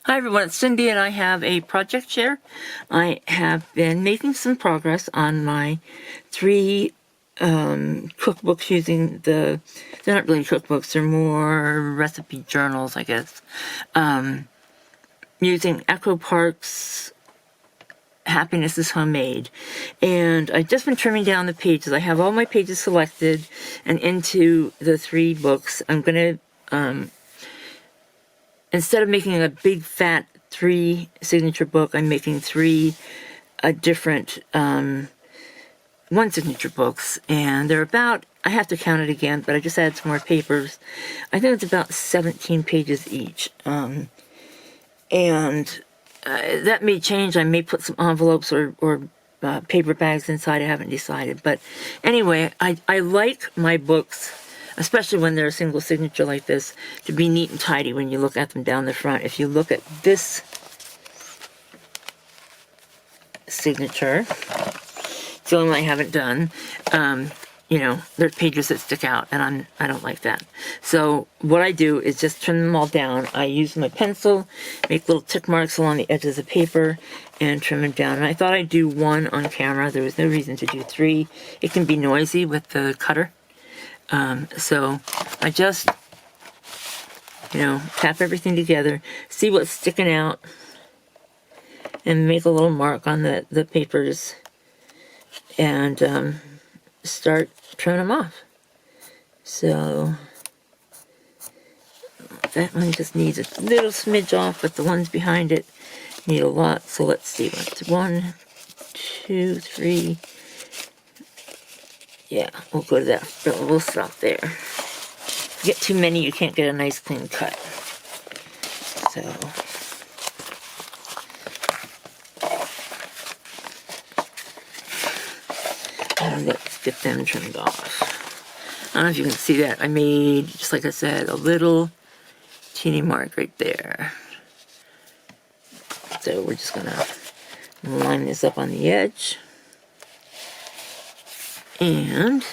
Hi everyone, it's Cindy and I have a project share. I have been making some progress on my 3 cookbooks using they're not really cookbooks, they're more recipe journals, I guess. Using Echo Park's Happiness is Homemade. And I've just been trimming down the pages. I have all my pages selected and into the 3 books. I'm going to instead of making a big fat 3 signature book, I'm making 3 different 1 signature books, and they're about, I have to count it again, but I just added some more papers. I think it's about 17 pages each, and that may change. I may put some envelopes or paper bags inside. I haven't decided, but anyway, I like my books, especially when they're a single signature like this, to be neat and tidy when you look at them down the front. If you look at this signature, it's the only one I haven't done, you know, there's pages that stick out, and I don't like that. So what I do is just trim them all down. I use my pencil, make little tick marks along the edges of the paper, and trim them down. And I thought I'd do 1 on camera. There was no reason to do 3. It can be noisy with the cutter. So I just, you know, tap everything together, see what's sticking out, and make a little mark on the papers, and start trimming them off. So that one just needs a little smidge off, but the ones behind it need a lot. So let's see, what's 1, 2, 3. Yeah, we'll go to that. We'll stop there. If you get too many, you can't get a nice clean cut. So and let's get them trimmed off. I don't know if you can see that. I made, just like I said, a little teeny mark right there. So we're just gonna line this up on the edge. And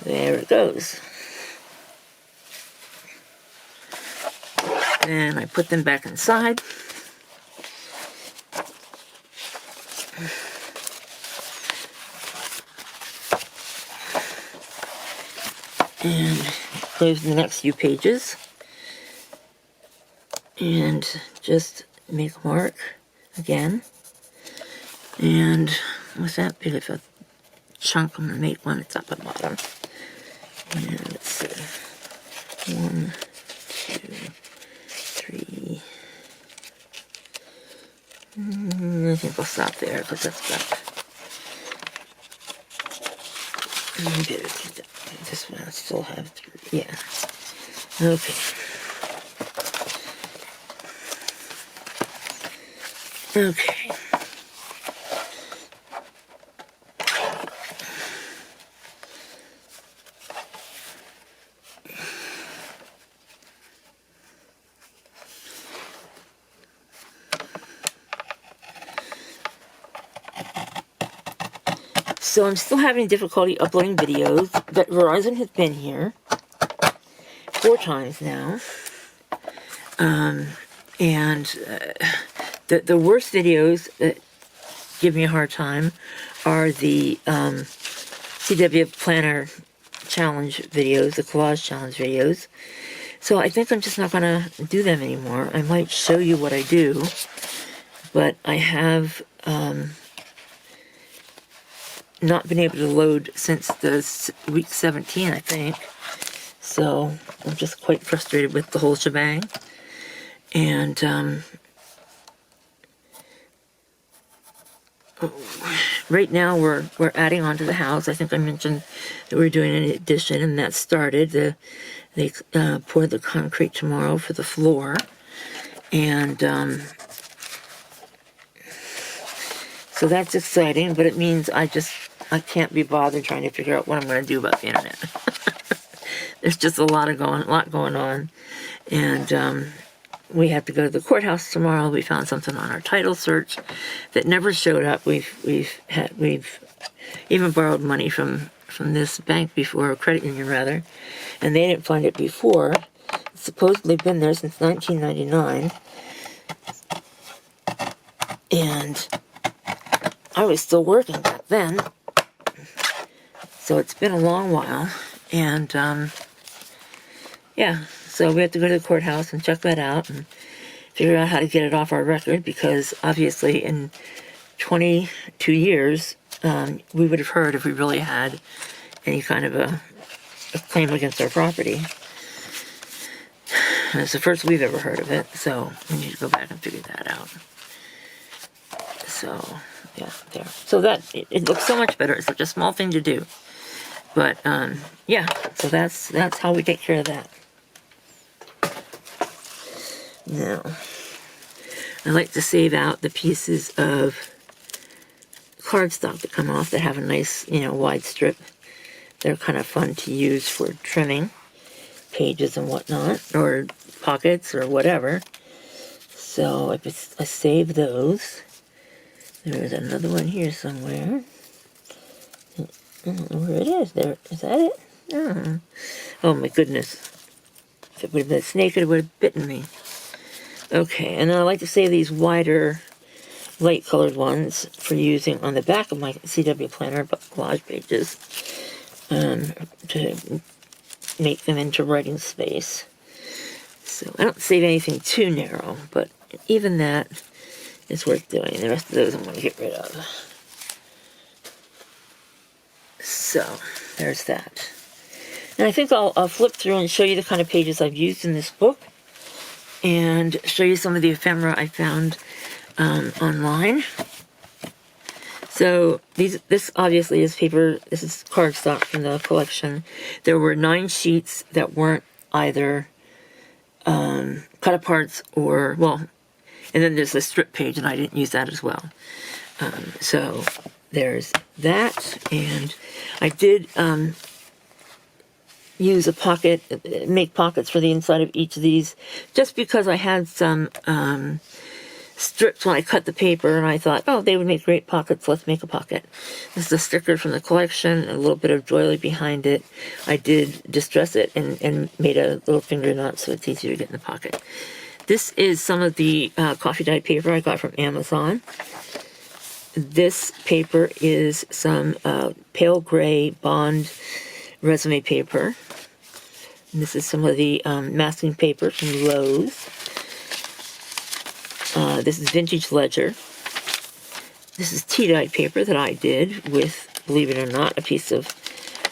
there it goes. And I put them back inside. And close the next few pages. And just make a mark again. And with that big of a chunk, I'm going to make one that's up and bottom. And let's see. 1, 2, 3. I think I'll stop there because that's about. This one I still have 3. Yeah. Okay. Okay. So I'm still having difficulty uploading videos, but Verizon has been here 4 times now. The worst videos that give me a hard time are the CW Planner Challenge videos, the Collage Challenge videos. So I think I'm just not going to do them anymore. I might show you what I do, but I have not been able to load since the week 17, I think. So I'm just quite frustrated with the whole shebang. And right now we're adding on to the house. I think I mentioned that we're doing an addition, and that started. They poured the concrete tomorrow for the floor, and so that's exciting. But it means I can't be bothered trying to figure out what I'm going to do about the internet. There's just a lot going on, and we have to go to the courthouse tomorrow. We found something on our title search that never showed up. We've even borrowed money from from this bank before, or credit union rather, and they didn't find it before. It's supposedly been there since 1999. And I was still working back then. So it's been a long while. And, yeah, so we have to go to the courthouse and check that out and figure out how to get it off our record, because obviously in 22 years, we would have heard if we really had any kind of a claim against our property. And it's the first we've ever heard of it, so we need to go back and figure that out. So, yeah, there. So that, it looks so much better. It's such a small thing to do. But, yeah, so that's how we take care of that. Now, I like to save out the pieces of cardstock that come off that have a nice, wide strip. They're kind of fun to use for trimming pages and whatnot, or pockets or whatever. So I save those. There's another one here somewhere. I don't know where it is. There, is that it? Oh my goodness. If it would have been a snake, it would have bitten me. Okay, and then I like to save these wider, light-colored ones for using on the back of my CW planner collage pages to make them into writing space. So I don't save anything too narrow, but even that is worth doing. The rest of those I'm going to get rid of. So there's that. And I think I'll flip through and show you the kind of pages I've used in this book, and show you some of the ephemera I found online. So this obviously is paper. This is cardstock from the collection. There were 9 sheets that weren't either cut aparts or, well, and then there's a strip page, and I didn't use that as well. So there's that, and I did use a pocket, make pockets for the inside of each of these, just because I had some strips when I cut the paper, and I thought, oh, they would make great pockets, let's make a pocket. This is a sticker from the collection, a little bit of doily behind it. I did distress it and made a little finger knot so it's easier to get in the pocket. This is some of the coffee dyed paper I got from Amazon. This paper is some pale gray bond resume paper. And this is some of the masking paper from Lowe's. This is vintage ledger. This is tea-dyed paper that I did with, believe it or not, a piece of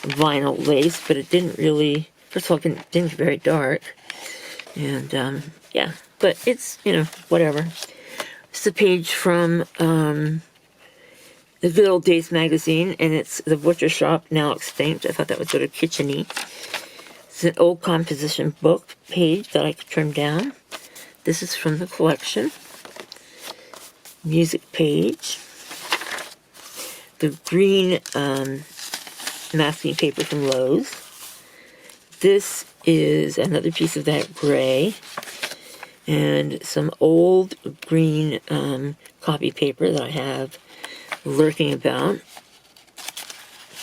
vinyl lace, but it didn't really, first of all, it didn't get very dark. And, yeah, but it's, whatever. It's a page from the Good Old Days magazine, and it's The Butcher Shop, Now Extinct. I thought that was sort of kitcheny. It's an old composition book page that I could trim down. This is from the collection. Music page. The green masking paper from Lowe's. This is another piece of that gray. And some old green copy paper that I have lurking about.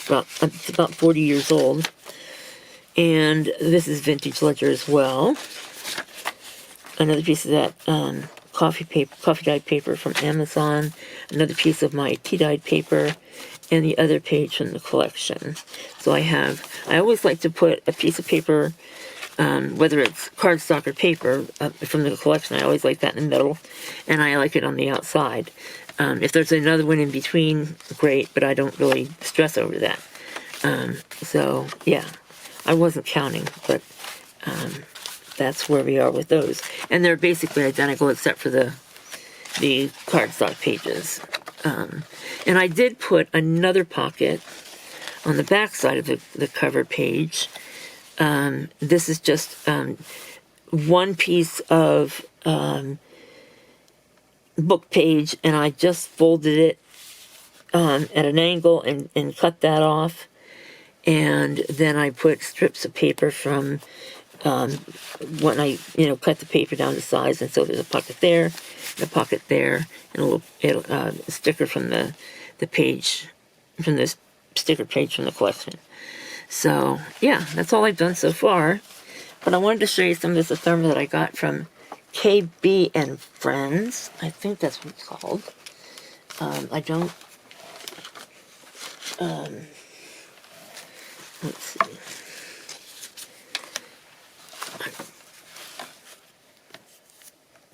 It's about 40 years old. And this is vintage ledger as well. Another piece of that coffee dyed paper from Amazon. Another piece of my tea dyed paper, and the other page from the collection. So I always like to put a piece of paper, whether it's cardstock or paper from the collection. I always like that in the middle, and I like it on the outside. If there's another one in between, great, but I don't really stress over that. So yeah, I wasn't counting, but that's where we are with those. And they're basically identical except for the cardstock pages. And I did put another pocket on the back side of the cover page. This is just one piece of book page, and I just folded it at an angle and cut that off. And then I put strips of paper from when I, cut the paper down to size, and so there's a pocket there, and a pocket there, and a little sticker from the page, from this sticker page from the collection. So, yeah, that's all I've done so far. But I wanted to show you some of this thermal that I got from KB and Friends. I think that's what it's called. I don't... let's see.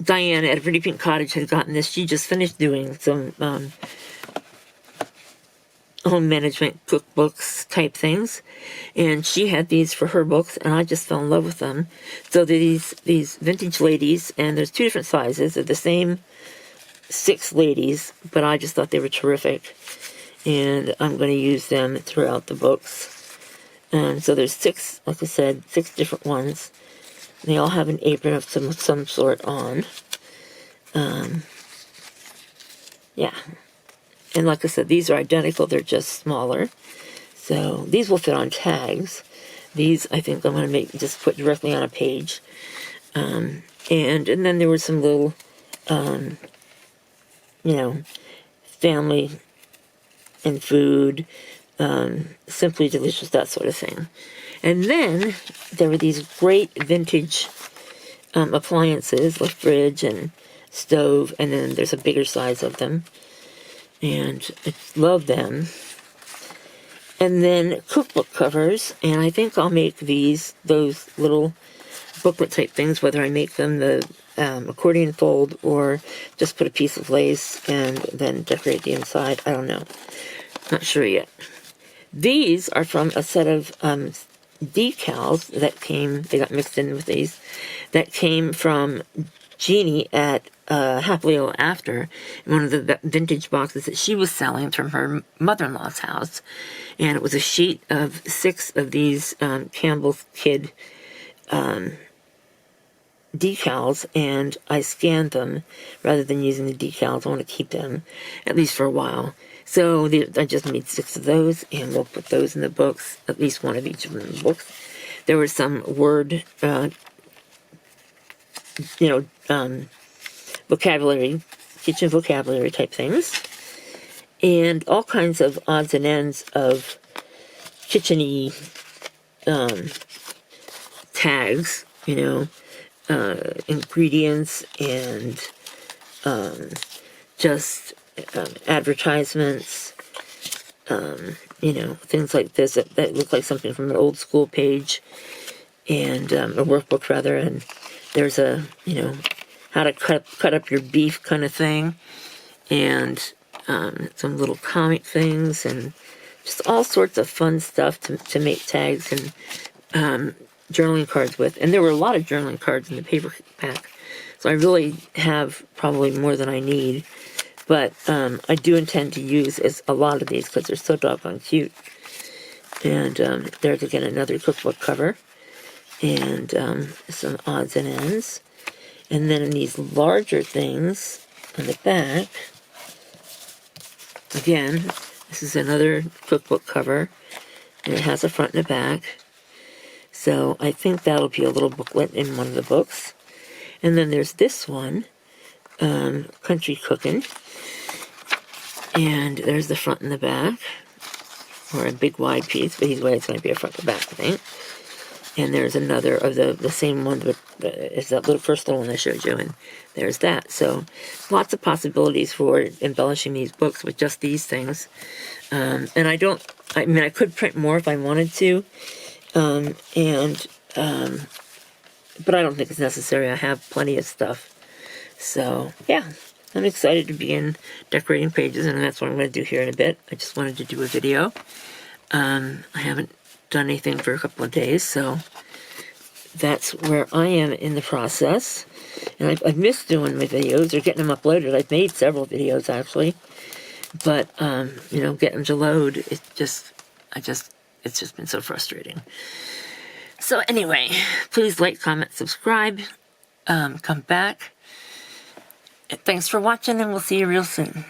Diana at Pretty Pink Cottage had gotten this. She just finished doing some home management cookbooks type things, and she had these for her books, and I just fell in love with them. So these vintage ladies, and there's 2 different sizes of the same 6 ladies, but I just thought they were terrific, and I'm going to use them throughout the books. So there's 6, like I said, 6 different ones. They all have an apron of some sort on. Yeah. And like I said, these are identical. They're just smaller. So these will fit on tags. These, I think I'm going to just put directly on a page. And then there were some little, family and food, simply delicious, that sort of thing. And then there were these great vintage appliances, like fridge and stove, and then there's a bigger size of them. And I love them. And then cookbook covers, and I think I'll make those little booklet type things, whether I make them the accordion fold or just put a piece of lace and then decorate the inside. I don't know. Not sure yet. These are from a set of decals that they got mixed in with these, that came from Jeannie at Happily Ever After, in one of the vintage boxes that she was selling from her mother-in-law's house. And it was a sheet of 6 of these Campbell's Kid decals, and I scanned them rather than using the decals. I want to keep them at least for a while. So I just made 6 of those, and we'll put those in the books, at least one of each of them in the books. There were some word, vocabulary, kitchen vocabulary type things, and all kinds of odds and ends of kitchen-y tags, ingredients and just advertisements, things like this that look like something from an old school page, and a workbook rather, and there's a, how to cut up your beef kind of thing, and some little comic things, and just all sorts of fun stuff to make tags and journaling cards with. And there were a lot of journaling cards in the paper pack, so I really have probably more than I need. But I do intend to use a lot of these because they're so doggone cute. And there's again another cookbook cover, and some odds and ends. And then in these larger things on the back, again, this is another cookbook cover, and it has a front and a back. So I think that'll be a little booklet in one of the books. And then there's this one, Country Cooking. And there's the front and the back, or a big wide piece, but either way it's going to be a front and back, I think. And there's another of the same one, but it's that first little one I showed you, and there's that. So lots of possibilities for embellishing these books with just these things. And I could print more if I wanted to, but I don't think it's necessary. I have plenty of stuff. So, yeah. I'm excited to begin decorating pages, and that's what I'm going to do here in a bit. I just wanted to do a video. I haven't done anything for a couple of days, so that's where I am in the process. And I've missed doing my videos or getting them uploaded. I've made several videos, actually. But, getting them to load, it's just been so frustrating. So anyway, please like, comment, subscribe, come back. Thanks for watching, and we'll see you real soon.